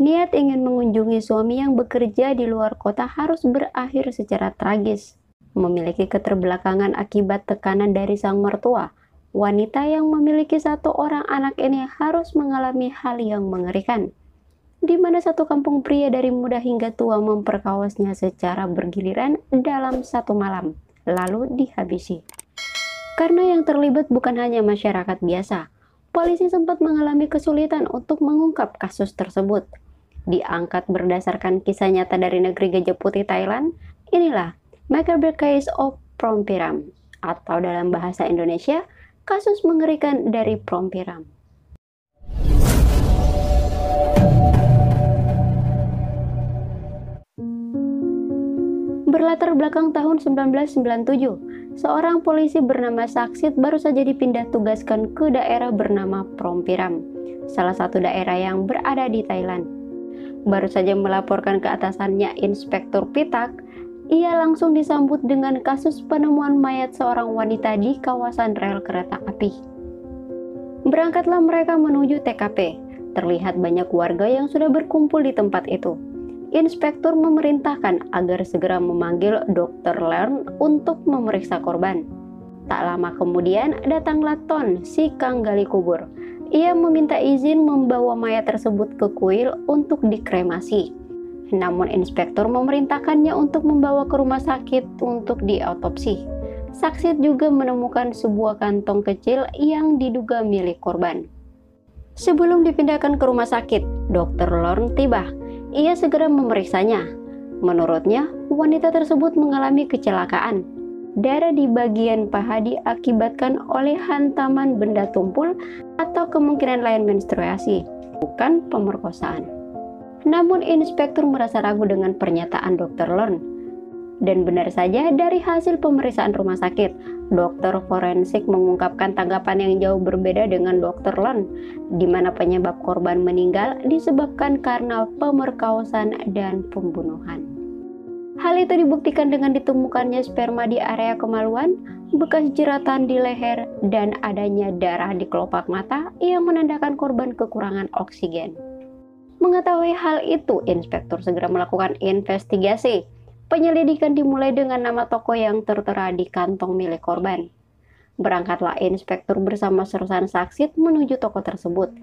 Niat ingin mengunjungi suami yang bekerja di luar kota harus berakhir secara tragis. Memiliki keterbelakangan akibat tekanan dari sang mertua, wanita yang memiliki 1 orang anak ini harus mengalami hal yang mengerikan, di mana satu kampung pria dari muda hingga tua memperkawasnya secara bergiliran dalam satu malam, lalu dihabisi. Karena yang terlibat bukan hanya masyarakat biasa, polisi sempat mengalami kesulitan untuk mengungkap kasus tersebut. Diangkat berdasarkan kisah nyata dari negeri Gajah Putih Thailand, inilah Macabre Case of Prompiram, atau dalam bahasa Indonesia, kasus mengerikan dari Prompiram. Berlatar belakang tahun 1997, seorang polisi bernama Saksit baru saja dipindah tugaskan ke daerah bernama Prompiram, salah satu daerah yang berada di Thailand. Baru saja melaporkan ke atasannya Inspektur Pitak, ia langsung disambut dengan kasus penemuan mayat seorang wanita di kawasan rel kereta api. Berangkatlah mereka menuju TKP. Terlihat banyak warga yang sudah berkumpul di tempat itu. Inspektur memerintahkan agar segera memanggil Dr. Learn untuk memeriksa korban. Tak lama kemudian datanglah Ton, si kang gali kubur. Ia meminta izin membawa mayat tersebut ke kuil untuk dikremasi. Namun inspektur memerintahkannya untuk membawa ke rumah sakit untuk diautopsi. Saksit juga menemukan sebuah kantong kecil yang diduga milik korban. Sebelum dipindahkan ke rumah sakit, Dr. Lorne tiba. Ia segera memeriksanya. Menurutnya, wanita tersebut mengalami kecelakaan. Darah di bagian paha diakibatkan oleh hantaman benda tumpul atau kemungkinan lain menstruasi, bukan pemerkosaan. Namun inspektur merasa ragu dengan pernyataan Dr. Lorne. Dan benar saja dari hasil pemeriksaan rumah sakit, dokter forensik mengungkapkan tanggapan yang jauh berbeda dengan Dr. Lorne, di mana penyebab korban meninggal disebabkan karena pemerkosaan dan pembunuhan. Hal itu dibuktikan dengan ditemukannya sperma di area kemaluan, bekas jeratan di leher, dan adanya darah di kelopak mata yang menandakan korban kekurangan oksigen. Mengetahui hal itu, inspektur segera melakukan investigasi. Penyelidikan dimulai dengan nama toko yang tertera di kantong milik korban. Berangkatlah inspektur bersama sersan Saksit menuju toko tersebut.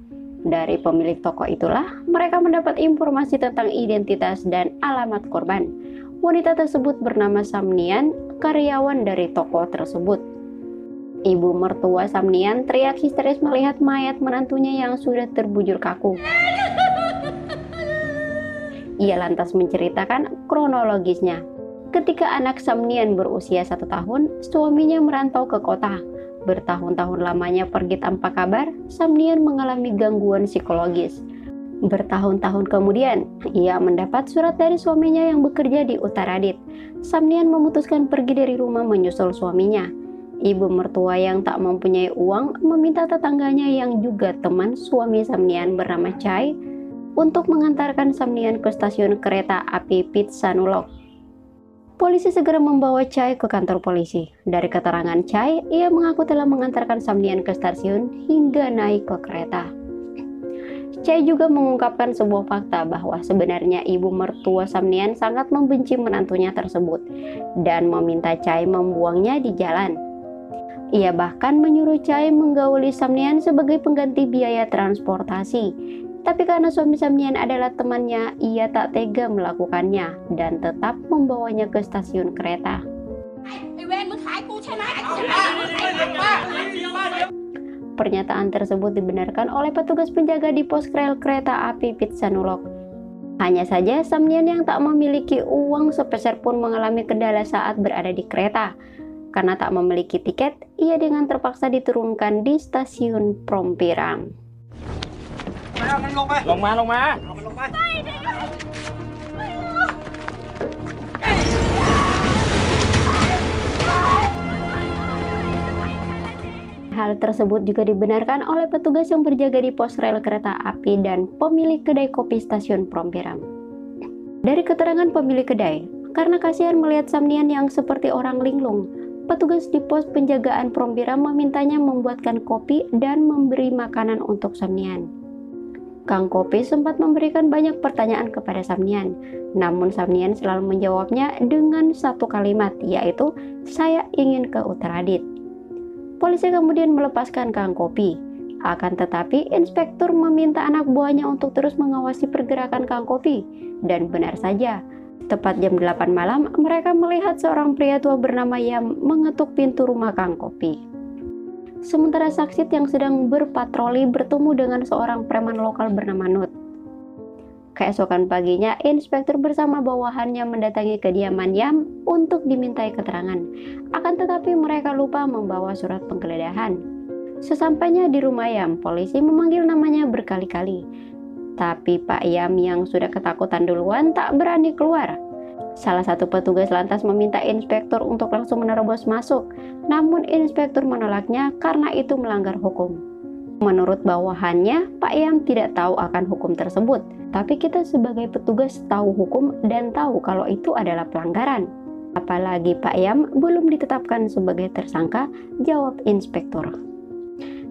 Dari pemilik toko itulah mereka mendapat informasi tentang identitas dan alamat korban. Wanita tersebut bernama Samnian, karyawan dari toko tersebut. Ibu mertua Samnian teriak histeris melihat mayat menantunya yang sudah terbujur kaku. Ia lantas menceritakan kronologisnya. Ketika anak Samnian berusia 1 tahun, suaminya merantau ke kota. Bertahun-tahun lamanya pergi tanpa kabar, Samnian mengalami gangguan psikologis. Bertahun-tahun kemudian, ia mendapat surat dari suaminya yang bekerja di Uttaradit. Samnian memutuskan pergi dari rumah menyusul suaminya. Ibu mertua yang tak mempunyai uang meminta tetangganya yang juga teman suami Samnian bernama Chai untuk mengantarkan Samnian ke stasiun kereta api Pitsanulok. Polisi segera membawa Chai ke kantor polisi. Dari keterangan Chai, ia mengaku telah mengantarkan Samnian ke stasiun hingga naik ke kereta. Chai juga mengungkapkan sebuah fakta bahwa sebenarnya ibu mertua Samnian sangat membenci menantunya tersebut dan meminta Chai membuangnya di jalan. Ia bahkan menyuruh Chai menggauli Samnian sebagai pengganti biaya transportasi. Tapi karena suami Samnian adalah temannya, ia tak tega melakukannya dan tetap membawanya ke stasiun kereta. Pernyataan tersebut dibenarkan oleh petugas penjaga di pos rel kereta api Pitsanulok. Hanya saja Samnian yang tak memiliki uang sepeser pun mengalami kendala saat berada di kereta. Karena tak memiliki tiket, ia dengan terpaksa diturunkan di stasiun Prompiram. Hal tersebut juga dibenarkan oleh petugas yang berjaga di pos rel kereta api dan pemilik kedai kopi stasiun Prompiram. Dari keterangan pemilik kedai, karena kasihan melihat Samnian yang seperti orang linglung, petugas di pos penjagaan Prompiram memintanya membuatkan kopi dan memberi makanan untuk Samnian. Kang Kopi sempat memberikan banyak pertanyaan kepada Samnian, namun Samnian selalu menjawabnya dengan satu kalimat, yaitu "Saya ingin ke Uttaradit." Polisi kemudian melepaskan Kang Kopi. Akan tetapi, inspektur meminta anak buahnya untuk terus mengawasi pergerakan Kang Kopi. Dan benar saja, tepat jam 8 malam, mereka melihat seorang pria tua bernama Yam mengetuk pintu rumah Kang Kopi. Sementara Saksit yang sedang berpatroli bertemu dengan seorang preman lokal bernama Nut. Keesokan paginya, inspektur bersama bawahannya mendatangi kediaman Yam untuk dimintai keterangan. Akan tetapi mereka lupa membawa surat penggeledahan. Sesampainya di rumah Yam, polisi memanggil namanya berkali-kali. Tapi Pak Yam yang sudah ketakutan duluan tak berani keluar. Salah satu petugas lantas meminta inspektur untuk langsung menerobos masuk, namun inspektur menolaknya karena itu melanggar hukum. Menurut bawahannya, Pak Yam tidak tahu akan hukum tersebut, tapi kita sebagai petugas tahu hukum dan tahu kalau itu adalah pelanggaran. Apalagi Pak Yam belum ditetapkan sebagai tersangka, jawab inspektur.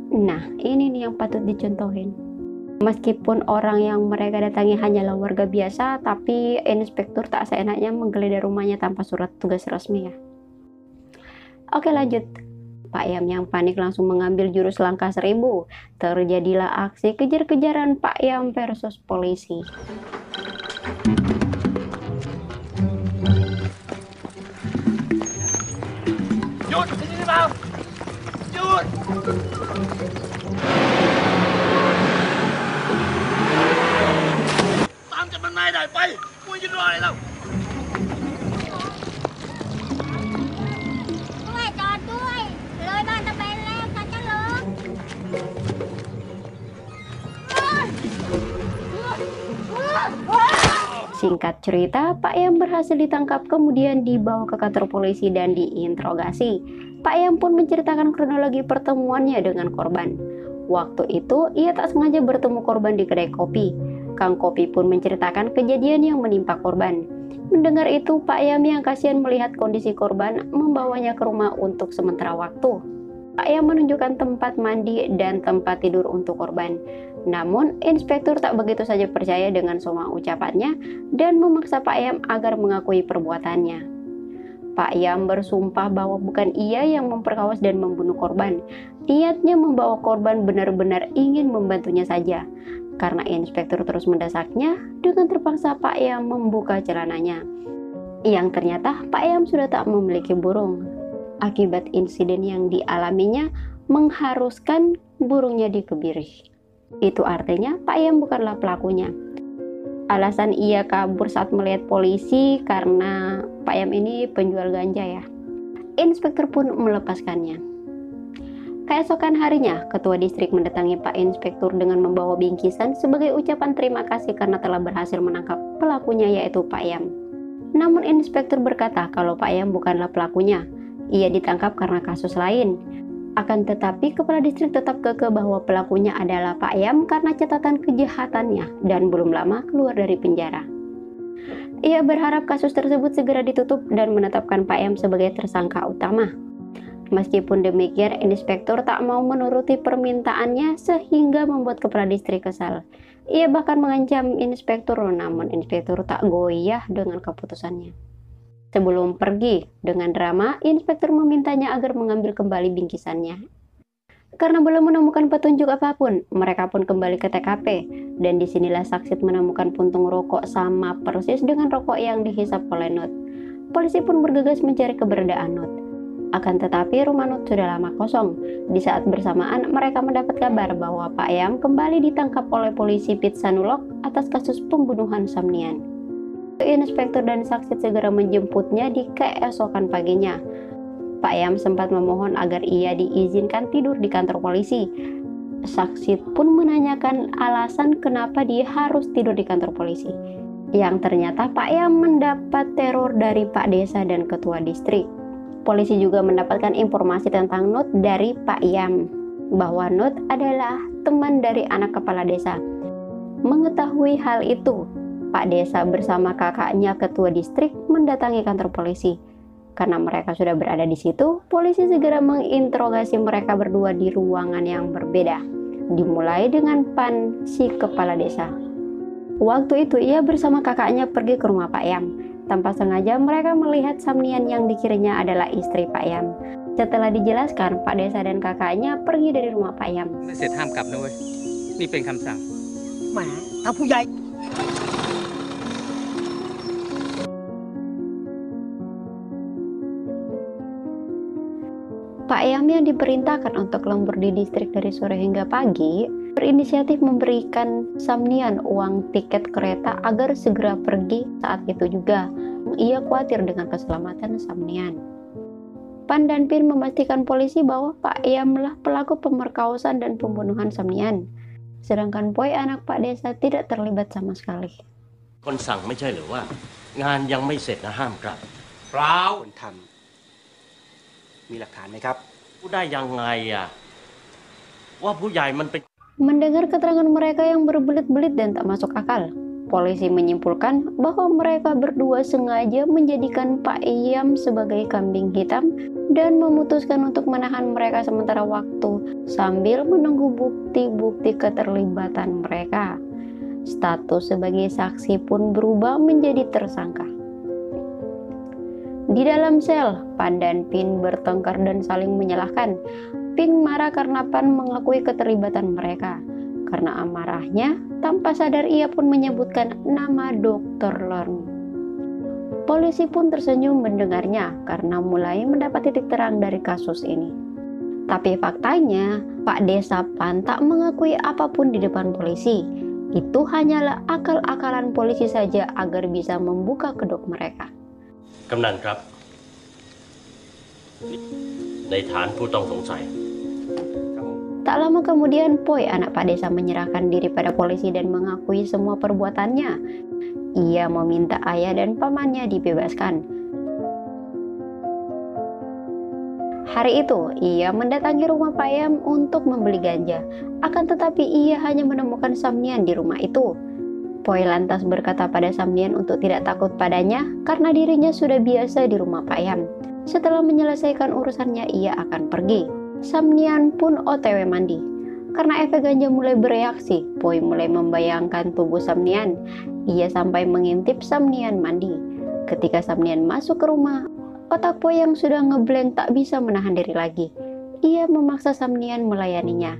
Nah, ini nih yang patut dicontohin. Meskipun orang yang mereka datangi hanyalah warga biasa, tapi inspektur tak seenaknya menggeledah rumahnya tanpa surat tugas resmi ya. Oke, lanjut. Pak Yam yang panik langsung mengambil jurus langkah 1000. Terjadilah aksi kejar-kejaran Pak Yam versus polisi. Hút, đi vào. Hút. Tạm cho bên này đại bay, mua gì rồi đâu. ช่วยจอดด้วย เลยบ้านตะเบนแล้วกันจะลง Singkat cerita, Pak Yam berhasil ditangkap kemudian dibawa ke kantor polisi dan diinterogasi. Pak Yam pun menceritakan kronologi pertemuannya dengan korban. Waktu itu, ia tak sengaja bertemu korban di kedai kopi. Kang Kopi pun menceritakan kejadian yang menimpa korban. Mendengar itu, Pak Yam yang kasihan melihat kondisi korban membawanya ke rumah untuk sementara waktu. Pak Yam menunjukkan tempat mandi dan tempat tidur untuk korban. Namun, inspektur tak begitu saja percaya dengan semua ucapannya dan memaksa Pak Yam agar mengakui perbuatannya. Pak Yam bersumpah bahwa bukan ia yang memperkawas dan membunuh korban. Niatnya membawa korban benar-benar ingin membantunya saja. Karena inspektur terus mendesaknya, dengan terpaksa Pak Yam membuka celananya. Yang ternyata Pak Yam sudah tak memiliki burung. Akibat insiden yang dialaminya mengharuskan burungnya dikebiri. Itu artinya Pak Yam bukanlah pelakunya. Alasan ia kabur saat melihat polisi karena Pak Yam ini penjual ganja ya. Inspektur pun melepaskannya. Keesokan harinya, ketua distrik mendatangi Pak Inspektur dengan membawa bingkisan sebagai ucapan terima kasih karena telah berhasil menangkap pelakunya yaitu Pak Yam. Namun inspektur berkata kalau Pak Yam bukanlah pelakunya. Ia ditangkap karena kasus lain. Akan tetapi kepala distrik tetap kekeh bahwa pelakunya adalah Pak Yam karena catatan kejahatannya dan belum lama keluar dari penjara. Ia berharap kasus tersebut segera ditutup dan menetapkan Pak Yam sebagai tersangka utama. Meskipun demikian, inspektur tak mau menuruti permintaannya sehingga membuat kepala distrik kesal. Ia bahkan mengancam inspektur, namun inspektur tak goyah dengan keputusannya. Sebelum pergi dengan drama, inspektur memintanya agar mengambil kembali bingkisannya. Karena belum menemukan petunjuk apapun, mereka pun kembali ke TKP. Dan disinilah Saksit menemukan puntung rokok sama persis dengan rokok yang dihisap oleh Nut. Polisi pun bergegas mencari keberadaan Nut. Akan tetapi rumah Nut sudah lama kosong. Di saat bersamaan mereka mendapat kabar bahwa Pak Yam kembali ditangkap oleh polisi Pitsanulok atas kasus pembunuhan Samnian. Inspektur dan Saksit segera menjemputnya di keesokan paginya. Pak Yam sempat memohon agar ia diizinkan tidur di kantor polisi. Saksit pun menanyakan alasan kenapa dia harus tidur di kantor polisi. Yang ternyata Pak Yam mendapat teror dari Pak Desa dan Ketua Distrik. Polisi juga mendapatkan informasi tentang Nut dari Pak Yam, bahwa Nut adalah teman dari anak kepala desa. Mengetahui hal itu, Pak Desa bersama kakaknya Ketua Distrik mendatangi kantor polisi. Karena mereka sudah berada di situ, polisi segera menginterogasi mereka berdua di ruangan yang berbeda. dimulai dengan Pan, si kepala desa. Waktu itu ia bersama kakaknya pergi ke rumah Pak Yam. Tanpa sengaja mereka melihat Samnian yang dikiranya adalah istri Pak Yam. Setelah dijelaskan, Pak Desa dan kakaknya pergi dari rumah Pak Yam. ไม่เสร็จห้ามกลับนะเว้ยนี่เป็นคำสั่ง แหมถ้าผู้ใหญ่ Pak Yam yang diperintahkan untuk lembur di distrik dari sore hingga pagi, berinisiatif memberikan Samnian uang tiket kereta agar segera pergi saat itu juga. Ia khawatir dengan keselamatan Samnian. Pan dan Pin memastikan polisi bahwa Pak Yamlah pelaku pemerkosaan dan pembunuhan Samnian. Sedangkan Poi, anak Pak Desa, tidak terlibat sama sekali. คนสั่งไม่ใช่หรือว่างานยังไม่เสร็จนะห้ามกลับ เปล่า คนทำมีหลักฐานไหมครับ พูดได้ยังไงอ่ะว่าผู้ใหญ่มันเป็น Mendengar keterangan mereka yang berbelit-belit dan tak masuk akal, polisi menyimpulkan bahwa mereka berdua sengaja menjadikan Pak Yam sebagai kambing hitam dan memutuskan untuk menahan mereka sementara waktu sambil menunggu bukti-bukti keterlibatan mereka. Status sebagai saksi pun berubah menjadi tersangka. Di dalam sel, Pan dan Pin bertengkar dan saling menyalahkan. Pin marah karena Pan mengakui keterlibatan mereka. Karena amarahnya, tanpa sadar ia pun menyebutkan nama Dr. Lorne. Polisi pun tersenyum mendengarnya karena mulai mendapat titik terang dari kasus ini. Tapi faktanya, Pak Desa Pan tak mengakui apapun di depan polisi. Itu hanyalah akal-akalan polisi saja agar bisa membuka kedok mereka. กำนันครับในฐานผู้ต้องสงสัย Tak lama kemudian, Poi, anak Pak Desa, menyerahkan diri pada polisi dan mengakui semua perbuatannya. Ia meminta ayah dan pamannya dibebaskan. Hari itu, ia mendatangi rumah Pak Yam untuk membeli ganja. Akan tetapi ia hanya menemukan Samnian di rumah itu. Poi lantas berkata pada Samnian untuk tidak takut padanya karena dirinya sudah biasa di rumah Pak Yam. Setelah menyelesaikan urusannya, ia akan pergi. Samnian pun OTW mandi. Karena efek ganja mulai bereaksi, Poi mulai membayangkan tubuh Samnian. Ia sampai mengintip Samnian mandi. Ketika Samnian masuk ke rumah, otak Poi yang sudah ngeblank tak bisa menahan diri lagi. Ia memaksa Samnian melayaninya.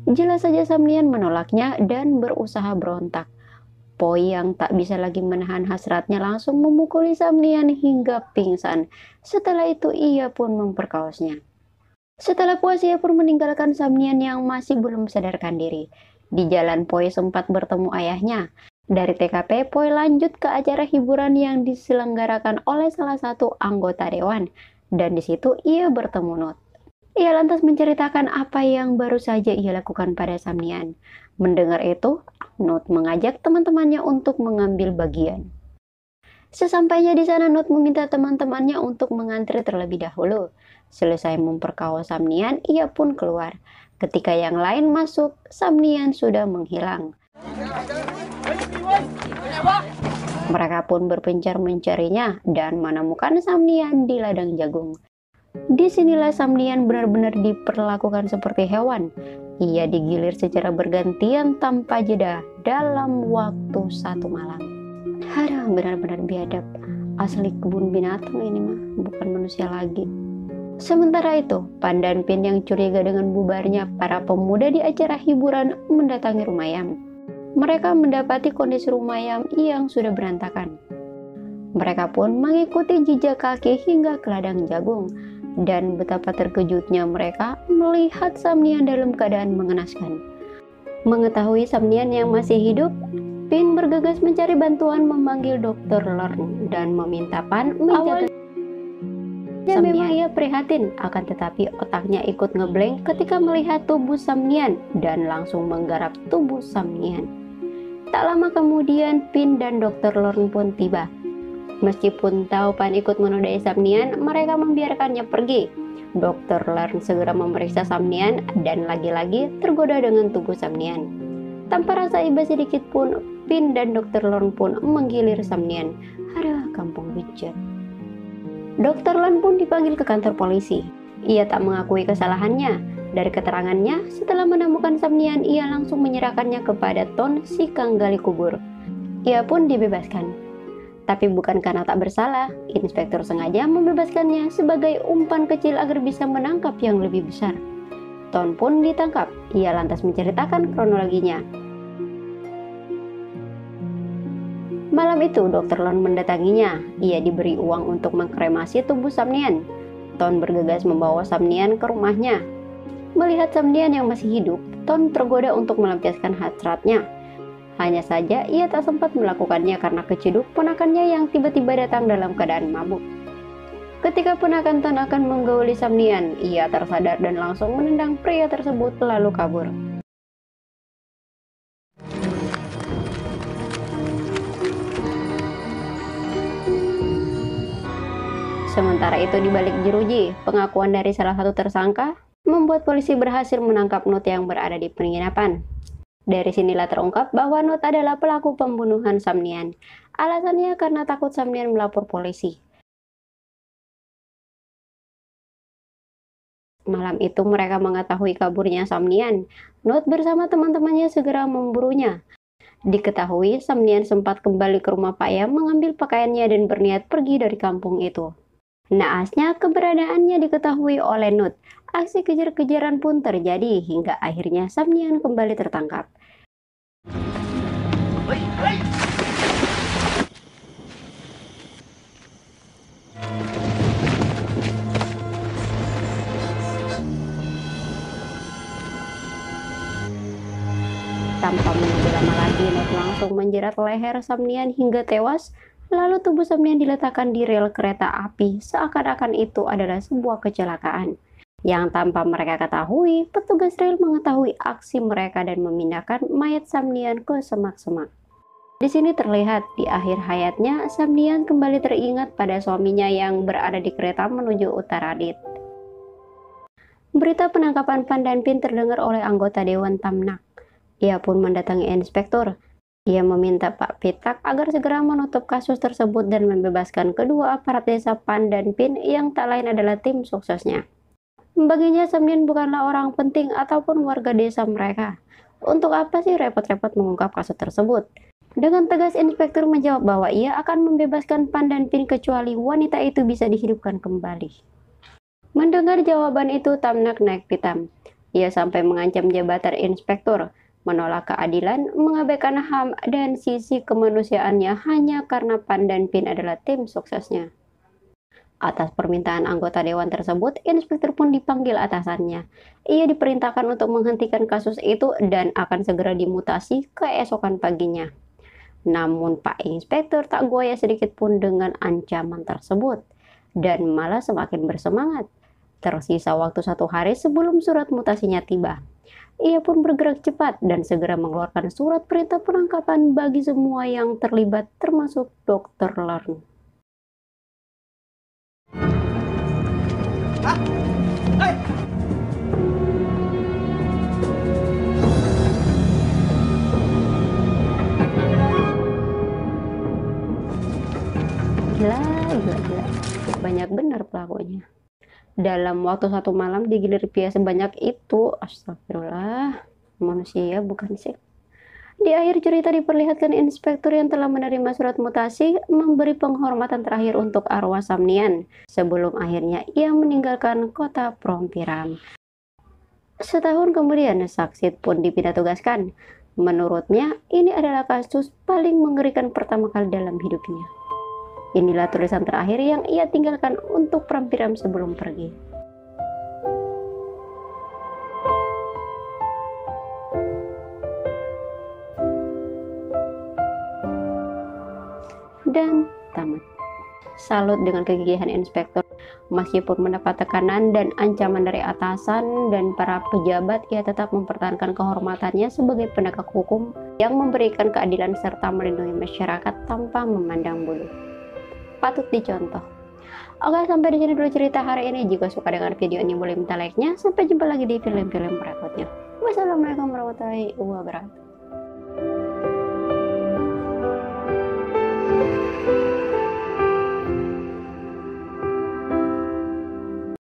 Jelas saja Samnian menolaknya dan berusaha berontak. Poi yang tak bisa lagi menahan hasratnya langsung memukuli Samnian hingga pingsan. Setelah itu ia pun memperkaosnya. Setelah puas, ia pun meninggalkan Samnian yang masih belum sadarkan diri. Di jalan, Poi sempat bertemu ayahnya. Dari TKP, Poi lanjut ke acara hiburan yang diselenggarakan oleh salah satu anggota dewan. Dan di situ ia bertemu Not. Ia lantas menceritakan apa yang baru saja ia lakukan pada Samnian. Mendengar itu, Not mengajak teman-temannya untuk mengambil bagian. Sesampainya di sana, Not meminta teman-temannya untuk mengantri terlebih dahulu. Selesai memperkaos Samnian, ia pun keluar. Ketika yang lain masuk, Samnian sudah menghilang. Mereka pun berpencar mencarinya dan menemukan Samnian di ladang jagung. Disinilah Samnian benar-benar diperlakukan seperti hewan. Ia digilir secara bergantian tanpa jeda dalam waktu 1 malam. Aduh, benar-benar biadab. Asli kebun binatang ini mah, bukan manusia lagi. Sementara itu, Pan dan Pin yang curiga dengan bubarnya para pemuda di acara hiburan mendatangi rumah Yam. Mereka mendapati kondisi rumah Yam yang sudah berantakan. Mereka pun mengikuti jejak kaki hingga ke ladang jagung. Dan betapa terkejutnya mereka melihat Samnian dalam keadaan mengenaskan. Mengetahui Samnian yang masih hidup, Pin bergegas mencari bantuan memanggil Dr. Lorne dan meminta Pan menjaga. Memang ia prihatin, akan tetapi otaknya ikut ngeblank ketika melihat tubuh Samnian dan langsung menggarap tubuh Samnian. Tak lama kemudian, Pin dan Dr. Lorne pun tiba. Meskipun tahu Pan ikut menodai Samnian, mereka membiarkannya pergi. Dr. Lorne segera memeriksa Samnian dan lagi-lagi tergoda dengan tubuh Samnian. Tanpa rasa iba sedikit pun, Pin dan Dr. Lorne pun menggilir Samnian. Aduh, kampung bejat. Dr. Lorne pun dipanggil ke kantor polisi. Ia tak mengakui kesalahannya. Dari keterangannya, setelah menemukan Samnian, ia langsung menyerahkannya kepada Ton, si kang gali kubur. Ia pun dibebaskan. Tapi bukan karena tak bersalah, inspektur sengaja membebaskannya sebagai umpan kecil agar bisa menangkap yang lebih besar. Ton pun ditangkap, ia lantas menceritakan kronologinya. Malam itu, Dr. Lon mendatanginya. Ia diberi uang untuk mengkremasi tubuh Samnian. Ton bergegas membawa Samnian ke rumahnya. Melihat Samnian yang masih hidup, Ton tergoda untuk melampiaskan hasratnya. Hanya saja ia tak sempat melakukannya karena keciduk ponakannya yang tiba-tiba datang dalam keadaan mabuk. Ketika ponakan Ton akan menggauli Samnian, ia tersadar dan langsung menendang pria tersebut lalu kabur. Sementara itu di balik jeruji, pengakuan dari salah satu tersangka membuat polisi berhasil menangkap Nut yang berada di penginapan. Dari sinilah terungkap bahwa Nut adalah pelaku pembunuhan Samnian. Alasannya karena takut Samnian melapor polisi. Malam itu mereka mengetahui kaburnya Samnian. Nut bersama teman-temannya segera memburunya. Diketahui Samnian sempat kembali ke rumah Pak Yam mengambil pakaiannya dan berniat pergi dari kampung itu. Naasnya keberadaannya diketahui oleh Nut. Aksi kejar-kejaran pun terjadi hingga akhirnya Samnian kembali tertangkap. Tanpa menunggu lama lagi, Nut langsung menjerat leher Samnian hingga tewas. Lalu tubuh Samnian diletakkan di rel kereta api seakan-akan itu adalah sebuah kecelakaan. Yang tanpa mereka ketahui, petugas rel mengetahui aksi mereka dan memindahkan mayat Samnian ke semak-semak. Di sini terlihat di akhir hayatnya, Samnian kembali teringat pada suaminya yang berada di kereta menuju Uttaradit. Berita penangkapan Pandanpin terdengar oleh anggota Dewan Tamnak. Ia pun mendatangi inspektur. Ia meminta Pak Pitak agar segera menutup kasus tersebut dan membebaskan kedua aparat desa Pandanpin yang tak lain adalah tim suksesnya. Baginya Samnian bukanlah orang penting ataupun warga desa mereka. Untuk apa sih repot-repot mengungkap kasus tersebut? Dengan tegas inspektur menjawab bahwa ia akan membebaskan Pandanpin kecuali wanita itu bisa dihidupkan kembali. Mendengar jawaban itu Tamnak naik pitam. Ia sampai mengancam jabatan inspektur, menolak keadilan, mengabaikan HAM dan sisi kemanusiaannya hanya karena Pandanpin adalah tim suksesnya. Atas permintaan anggota dewan tersebut, inspektur pun dipanggil atasannya. Ia diperintahkan untuk menghentikan kasus itu dan akan segera dimutasi keesokan paginya. Namun Pak Inspektur tak goyah sedikit pun dengan ancaman tersebut dan malah semakin bersemangat. Tersisa waktu 1 hari sebelum surat mutasinya tiba. Ia pun bergerak cepat dan segera mengeluarkan surat perintah penangkapan bagi semua yang terlibat termasuk Dr. Lorne. Gila. Banyak benar pelakunya. Dalam waktu 1 malam digilir pria sebanyak itu, astagfirullah, manusia bukan sih. Di akhir cerita diperlihatkan inspektur yang telah menerima surat mutasi memberi penghormatan terakhir untuk arwah Samnian sebelum akhirnya ia meninggalkan kota Prompiram. Setahun kemudian Saksit pun dipindah tugaskan. Menurutnya ini adalah kasus paling mengerikan pertama kali dalam hidupnya. Inilah tulisan terakhir yang ia tinggalkan untuk Prompiram sebelum pergi. Dan tamat. Salut dengan kegigihan inspektur. Meskipun mendapat tekanan dan ancaman dari atasan dan para pejabat, ia tetap mempertahankan kehormatannya sebagai penegak hukum yang memberikan keadilan serta melindungi masyarakat tanpa memandang bulu. Patut dicontoh. Oke, sampai di sini dulu cerita hari ini. Jika suka dengan video ini boleh minta like-nya. Sampai jumpa lagi di film-film berikutnya. Wassalamualaikum warahmatullahi wabarakatuh.